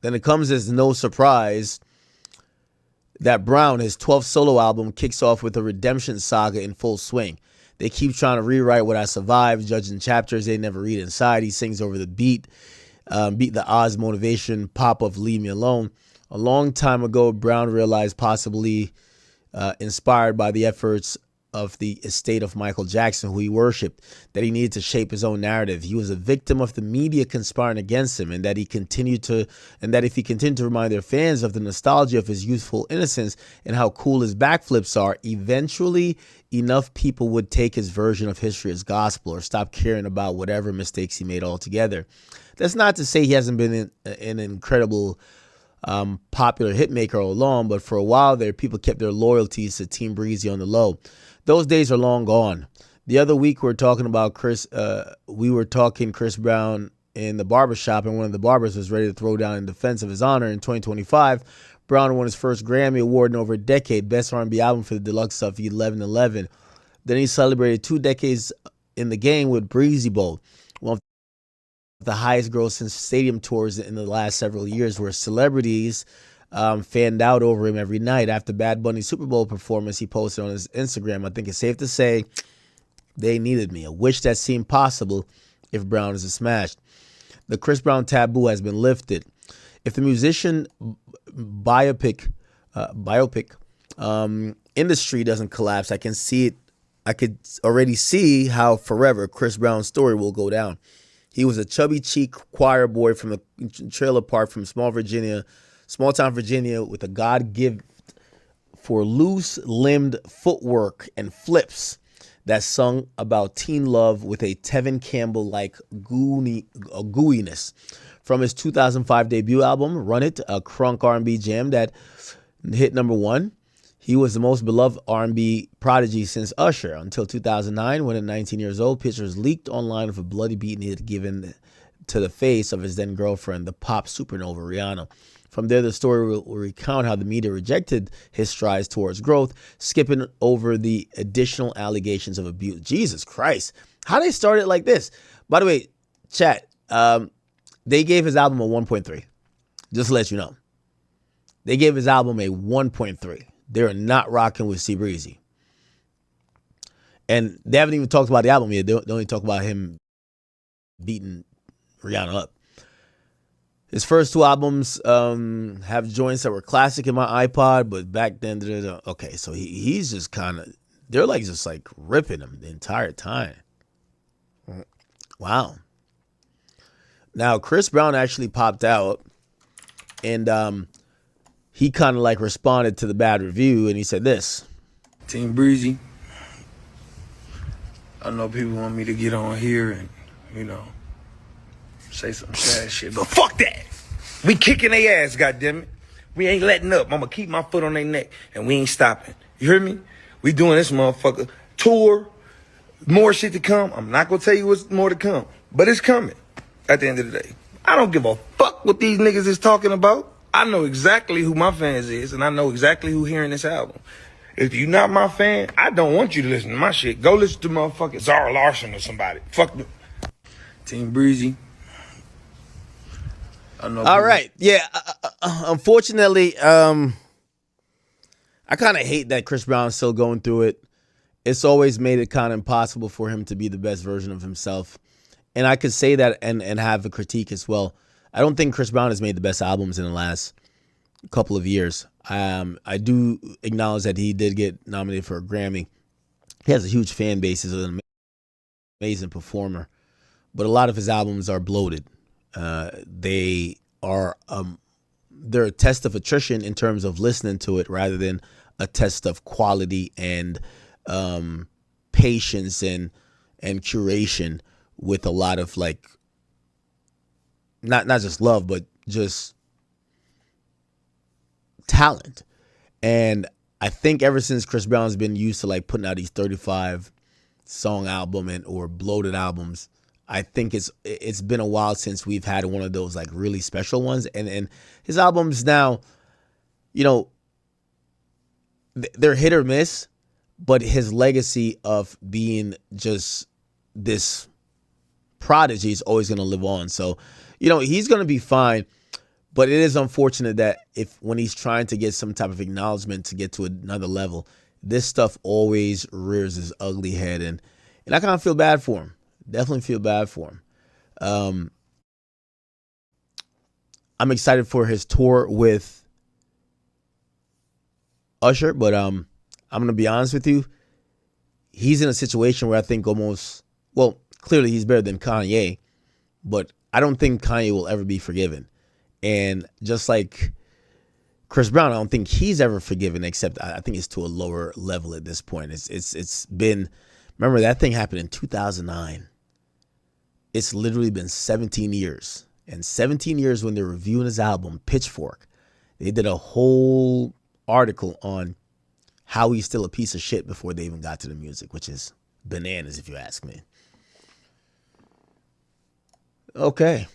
then it comes as no surprise that Brown, his 12th solo album, kicks off with a redemption saga in full swing. They keep trying to rewrite what I survived, judging chapters they never read inside. He sings over the beat the odds motivation pop of Leave Me Alone. A long time ago, Brown realized, possibly inspired by the efforts of the estate of Michael Jackson, who he worshipped, that he needed to shape his own narrative. He was a victim of the media conspiring against him, and that if he continued to remind their fans of the nostalgia of his youthful innocence and how cool his backflips are, eventually enough people would take his version of history as gospel or stop caring about whatever mistakes he made altogether. That's not to say he hasn't been an incredible popular hitmaker all along, but for a while there, people kept their loyalties to Team Breezy on the low. Those days are long gone. The other week we were talking Chris Brown in the barbershop, and one of the barbers was ready to throw down in defense of his honor. In 2025, Brown won his first Grammy Award in over a decade, Best R&B Album for the deluxe of 1111. Then he celebrated 2 decades in the game with Breezy Bowl, one of the highest grossing stadium tours in the last several years, where celebrities fanned out over him every night. After Bad Bunny's Super Bowl performance, he posted on his Instagram, "I think it's safe to say they needed me. I wish that seemed possible if Brown is a smash." The Chris Brown taboo has been lifted. If the musician biopic industry doesn't collapse, I could already see how forever Chris Brown's story will go down. He was a chubby cheek choir boy from a trailer park from small town Virginia, with a God gift for loose-limbed footwork and flips that sung about teen love with a Tevin Campbell-like gooiness. From his 2005 debut album, Run It, a crunk R&B jam that hit #1, he was the most beloved R&B prodigy since Usher, until 2009, when at 19 years old, pictures leaked online of a bloody beating he had given to the face of his then-girlfriend, the pop supernova Rihanna. From there, the story will recount how the media rejected his strides towards growth, skipping over the additional allegations of abuse. Jesus Christ. How they started like this? By the way, chat, they gave his album a 1.3. Just to let you know. They gave his album a 1.3. They're not rocking with C Breezy. And they haven't even talked about the album yet. They only talk about him beating Rihanna up. His first 2 albums have joints that were classic in my iPod, but back then, okay, so he's just kind of, they're like just like ripping him the entire time. Wow. Now, Chris Brown actually popped out, and he kind of like responded to the bad review, and he said this. Team Breezy, I know people want me to get on here and, say some sad shit, but fuck that. We kicking their ass, goddammit. We ain't letting up. I'ma keep my foot on their neck, and we ain't stopping. You hear me? We doing this motherfucker tour. More shit to come. I'm not gonna tell you what's more to come, but it's coming at the end of the day. I don't give a fuck what these niggas is talking about. I know exactly who my fans is, and I know exactly who hearing this album. If you not my fan, I don't want you to listen to my shit. Go listen to motherfucking Zara Larson or somebody. Fuck them. Team Breezy. All right. Yeah. Unfortunately, I kind of hate that Chris Brown's still going through it. It's always made it kind of impossible for him to be the best version of himself. And I could say that and have a critique as well. I don't think Chris Brown has made the best albums in the last couple of years. I do acknowledge that he did get nominated for a Grammy. He has a huge fan base. He's an amazing performer. But a lot of his albums are bloated. They're a test of attrition in terms of listening to it, rather than a test of quality and patience and curation, with a lot of like not just love, but just talent. And I think ever since Chris Brown's been used to like putting out these 35 song album or bloated albums, I think it's been a while since we've had one of those like really special ones. And his albums now, they're hit or miss, but his legacy of being just this prodigy is always going to live on. So, he's going to be fine. But it is unfortunate that if when he's trying to get some type of acknowledgement to get to another level, this stuff always rears his ugly head, and I kind of feel bad for him. Definitely feel bad for him. Um, I'm excited for his tour with Usher, but I'm gonna be honest with you. He's in a situation where I think almost, well, clearly he's better than Kanye, but I don't think Kanye will ever be forgiven. And just like Chris Brown, I don't think he's ever forgiven, except I think it's to a lower level at this point. It's been, remember that thing happened in 2009. It's literally been 17 years. And 17 years when they're reviewing his album, Pitchfork, they did a whole article on how he's still a piece of shit before they even got to the music, which is bananas if you ask me. Okay.